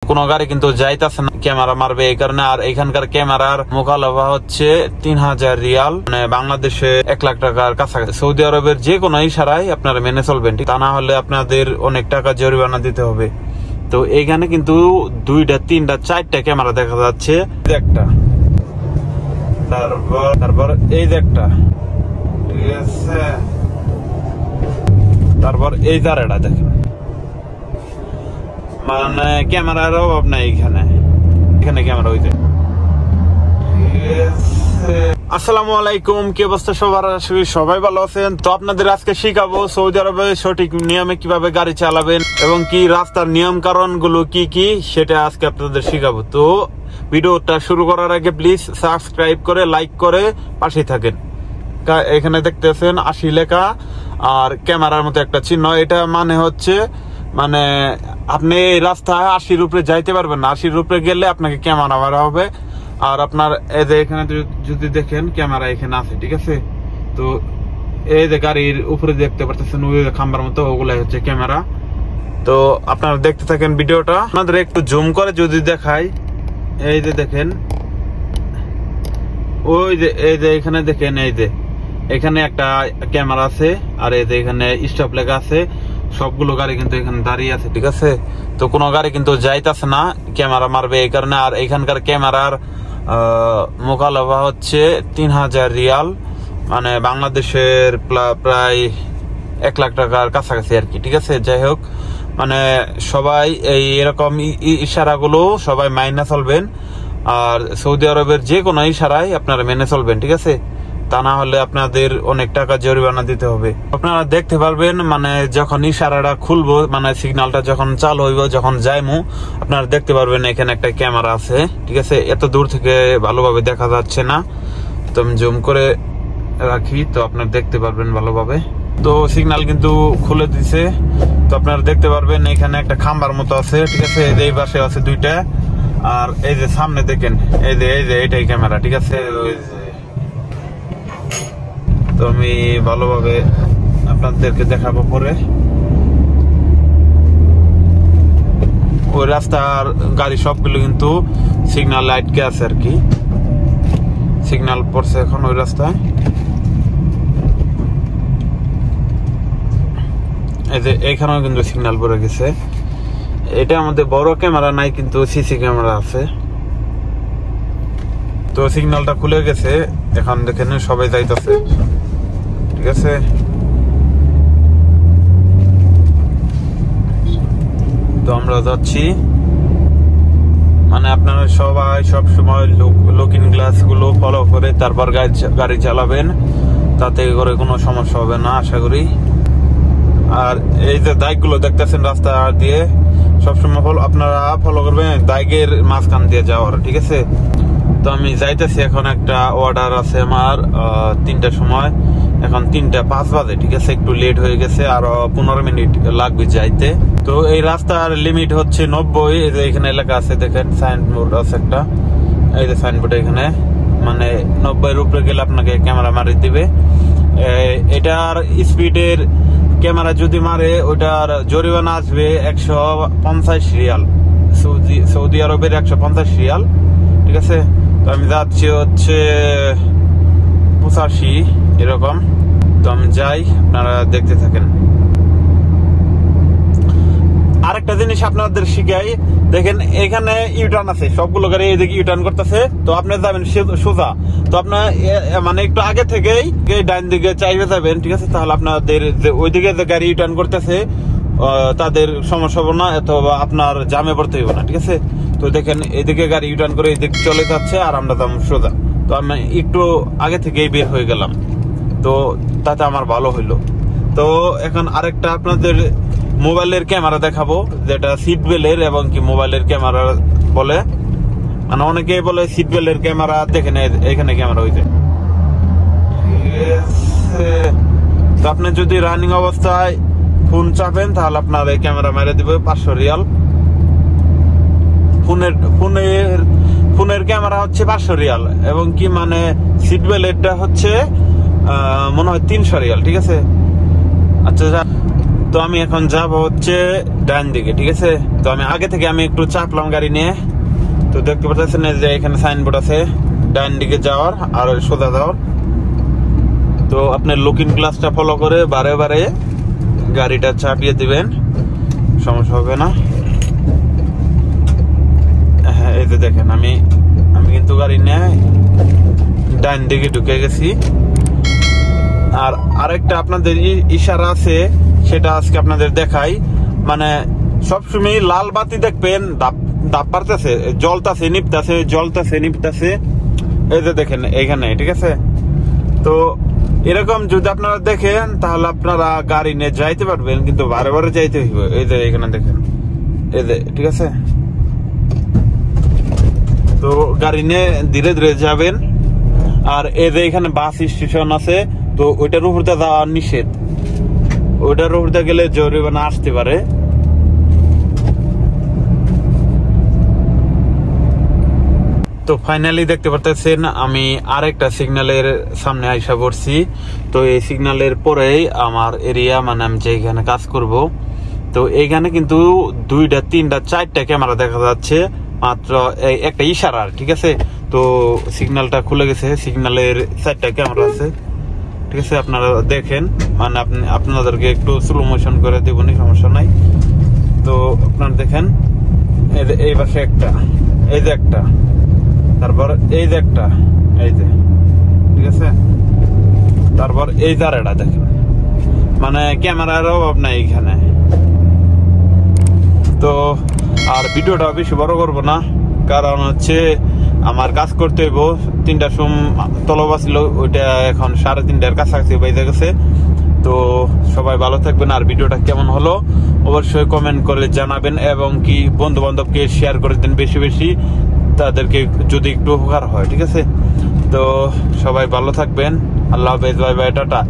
কোনো গাড়ি কিন্তু যাইতেছে না, ক্যামেরা মারবে এই কারণে। আর এখানকার ক্যামেরার মোকালফা হচ্ছে 3000 রিয়াল, মানে বাংলাদেশে 1 লাখ টাকার কাছাকাছি। সৌদি আরবের যে কোনো ইশারায় আপনারা মেনে চলবেন, তা না হলে আপনাদের অনেক টাকা জরিমানা দিতে হবে। তো এইখানে কিন্তু 2টা 3টা 4টা ক্যামেরা দেখা যাচ্ছে, একটা তারপর এই যে একটা, ঠিক আছে, তারপর এই জারেটা দেখেন, মানে ক্যামেরার অভাব নাই এখানে ক্যামেরা হইতে। আসসালামু আলাইকুম, কি অবস্থা সবার? সবাই ভালো আছেন? তো আপনাদের আজকে শিখাবো সৌদি আরবে সঠিক নিয়মে কিভাবে গাড়ি চালাবেন এবং কি রাস্তার নিয়ম কারণ গুলো কি কি সেটা আজকে আপনাদের শিখাবো। তো ভিডিওটা শুরু করার আগে প্লিজ সাবস্ক্রাইব করে লাইক করে পাশে থাকেন। এখানে দেখতেছেন 80 লেখা আর ক্যামেরার মতো একটা চিহ্ন, এটা মানে হচ্ছে মানে আপনি এই রাস্তায় 80-র উপরে যাইতে পারবেন না। 80-র উপরে গেলে আপনাকে ক্যামেরা মারা হবে। আর আপনার এই যে এখানে যদি দেখেন ক্যামেরা এখানে আছে, ঠিক আছে। তো এই যে গাড়ির উপরে দেখতে পারতেছেন ওই খাম্বার মতো, ওগুলাই হচ্ছে ক্যামেরা। তো আপনারা দেখতে থাকেন ভিডিওটা। আপনাদের একটু জুম করে যদি দেখাই, এই যে দেখেন ওই যে এই যে এখানে দেখেন, এই যে এখানে একটা ক্যামেরা আছে আর এই যে এখানে স্টপ লেখা আছে। সবগুলো গাড়ি কিন্তু এখানে দাঁড়িয়ে আছে, ঠিক আছে। তো কোনো গাড়ি কিন্তু যাইতেছে না, ক্যামেরা মারবে এই কারণে। আর এখানকার ক্যামেরার মোকালফা হচ্ছে 3000 রিয়াল, মানে বাংলাদেশের প্রায় 1 লাখ টাকার কাছাকাছি আর কি, ঠিক আছে। যাই হোক, মানে সবাই এই এরকম ইশারাগুলো সবাই মাইনে চলবেন। আর সৌদি আরবের যে কোনো ইশারায় আপনারা মেনে চলবেন, ঠিক আছে। তা না হলে আপনাদের অনেক টাকা জরিমানা দিতে হবে। আপনারা দেখতে পারবেন, মানে যখন ইশারাটা খুলবো, মানে সিগন্যালটা যখন চালু হইব, যখন যাইমু, আপনারা দেখতে পারবেন এখানে একটা ক্যামেরা আছে, ঠিক আছে। এত দূর থেকে ভালোভাবে দেখা যাচ্ছে না, তো আমি জুম করে রাখি, তো আপনারা দেখতে পারবেন ভালোভাবে। তো সিগন্যাল কিন্তু খুলে দিছে, তো আপনারা দেখতে পারবেন এখানে একটা খাম্বার মতো আছে, ঠিক আছে। এই পাশে আছে 2টা, আর এই যে সামনে দেখেন, এই যে এটাই ক্যামেরা, ঠিক আছে। তো আমি ভালোভাবে আপনাদেরকে দেখাবো পরে। ওই রাস্তার গাড়ি সবগুলো কিন্তু সিগন্যাল লাইটকে আছে আর কি, সিগন্যাল পড়ছে এখন ওই রাস্তায়। এই যে এখানেও কিন্তু সিগন্যাল পড়ে গেছে। এটা আমাদের বড় ক্যামেরা নাই, কিন্তু সিসি ক্যামেরা আছে। তো সিগন্যালটা খুলে গেছে, এখন দেখেন সবাই যাইতেছে, ঠিক আছে। তো আমরা যাচ্ছি, মানে আপনারা সবাই সব সময় লুকিং গ্লাস গুলো ফলো করে তারপর গাড়ি চালাবেন, তাতে করে কোনো সমস্যা হবে না আশা করি। আর এই যে দাগ গুলো দেখতেছেন রাস্তা দিয়ে, সবসময় আপনারা ফলো করবেন দাগের মাঝখান দিয়ে যাওয়ার, ঠিক আছে। তো আমি যাইতেছি, এখন একটা অর্ডার আছে আমার 3টার সময়, এখন 3:05 বাজে, ঠিক আছে। একটু লেট হয়ে গেছে, আরো 15 মিনিট লাগবে যাইতে। তো এই রাস্তার লিমিট হচ্ছে 90। এই যে এখানে এলাকা আছে দেখেন, সাইনবোর্ড আছে একটা, এই যে সাইনবোর্ড এখানে, মানে 90-এর উপরে গেলে আপনাকে ক্যামেরা মারি দিবে। এটার স্পিডের ক্যামেরা যদি মারে ওটার জরিমানা আসবে 150 রিয়াল, সৌদি আরবের 150 রিয়াল, ঠিক আছে। তো আমি যাচ্ছি হচ্ছে 85 এরকম। তো আমি যাই, আপনারা দেখতে থাকেন। আরেকটা জিনিস আপনাদের শিখাই, দেখেন এখানে ইউটার্ন আছে, সবগুলো গাড়ি এদিকে ইউটার্ন করতেছে। তো আপনি যাবেন সোজা, তো আপনার মানে একটু আগে থেকেই ডাইন দিকে চাইবে যাবেন, ঠিক আছে। তাহলে আপনাদের ওইদিকে যে গাড়ি ইউটার্ন করতেছে তাদের সমস্যা হবে না, অথবা আপনার জামে পড়তে হবে না, ঠিক আছে। তো দেখেন এদিকে গাড়ি ইউটার্ন করে এদিকে চলে যাচ্ছে, আর আমরা যাবো সোজা। তো আমি একটু আগে থেকেই বের হয়ে গেলাম, তো তাতে আমার ভালো হইলো। তো এখন আরেকটা আপনাদের মোবাইলের ক্যামেরা দেখাবো, যেটা সিট বেলের এবং কি মোবাইলের ক্যামেরা বলে, মানে অনেকেই বলে সিট বেলের ক্যামেরা। দেখেন এখানে ক্যামেরা হইতে। তো আপনি যদি রানিং অবস্থায় ফোন চাপেন তাহলে আপনার এই ক্যামেরা মেরে দিবে 500 রিয়াল। ফোনের ক্যামেরা হচ্ছে 500 রিয়াল, এবং কি মানে সিট বেল্টটা হচ্ছে মনে হয় 300 রিয়াল, ঠিক আছে। আচ্ছা, তো আমি এখন যাব হচ্ছে ডান দিকে, ঠিক আছে। তো আমি আগে থেকে আমি একটু চাপলাম গাড়ি নিয়ে। তো দেখতে পাচ্ছেন যে এখানে সাইনবোর্ড আছে ডান দিকে যাওয়ার আর সোজা যাওয়ার। তো আপনার লুকিং গ্লাসটা ফলো করে বারে বারে গাড়িটা চাপিয়ে দিবেন, সমস্যা হবে না। হ্যাঁ, এই যে দেখেন আমি কিন্তু গাড়ি নিয়ে ডান দিকে ঢুকে গেছি। আর আরেকটা আপনাদের ইশারা আছে, সেটা আজকে আপনাদের দেখাই। মানে সবসময় লাল বাতি দেখবেন দাপ পারতেছে, জ্বলতাছে নিপতাছে, জ্বলতাছে নিপতাছে, এই যে দেখেন এইখানে, ঠিক আছে। তো এরকম যদি আপনারা দেখেন তাহলে আপনারা গাড়ি নিয়ে যাইতে পারবেন, কিন্তু বারে বারে যাইতে হইবে। এই যে এখানে দেখেন, এই যে, ঠিক আছে। তো গাড়ি নিয়ে ধীরে ধীরে যাবেন। আর এই যে এখানে বাস স্টেশন আছে, তো ওইটার উপর দিয়ে যাওয়া নিষেধ, ওইটার উপর দিয়ে গেলে জরিমানা আসতে পারে। তো ফাইনালি দেখতে পারতেছেন আমি আরেকটা সিগন্যালের সামনে আইসা পড়ছি। তো এই সিগন্যালের পরেই আমার এরিয়া, মানে আমি যেখানে কাজ করব। তো এইখানে কিন্তু 2টা 3টা 4টা ক্যামেরা দেখা যাচ্ছে, মাত্র একটা ইশারা, ঠিক আছে। তো সিগন্যালটা খুলে গেছে, সিগন্যালের 4টা ক্যামেরা আছে, ঠিক আছে। আপনারা দেখেন, মানে আপনাদেরকে একটু স্লো মোশন করে দেবনি, সমস্যা নাই। তো আপনারা দেখেন, এই পাশে একটা, এই যে একটা, তারপর এই যে একটা, এই যে, ঠিক আছে। তারপর এই জারেটা দেখেন, মানে ক্যামেরার অভাব নাই এখানে। তো আর ভিডিওটা বেশি বড় করবো না, কারণ হচ্ছে আমার কাজ করতে হইব। 3টার সময় তলবা ছিল, ওইটা এখন 3:30টার কাছাকাছি বেজে গেছে। তো সবাই ভালো থাকবেন। আর ভিডিওটা কেমন হলো অবশ্যই কমেন্ট করে জানাবেন, এবং কি বন্ধু বান্ধবকে শেয়ার করে দেন বেশি বেশি, তাদেরকে যদি একটু উপকার হয়, ঠিক আছে। তো সবাই ভালো থাকবেন। আল্লাহ হাফেজ, বাই বাই, টাটা।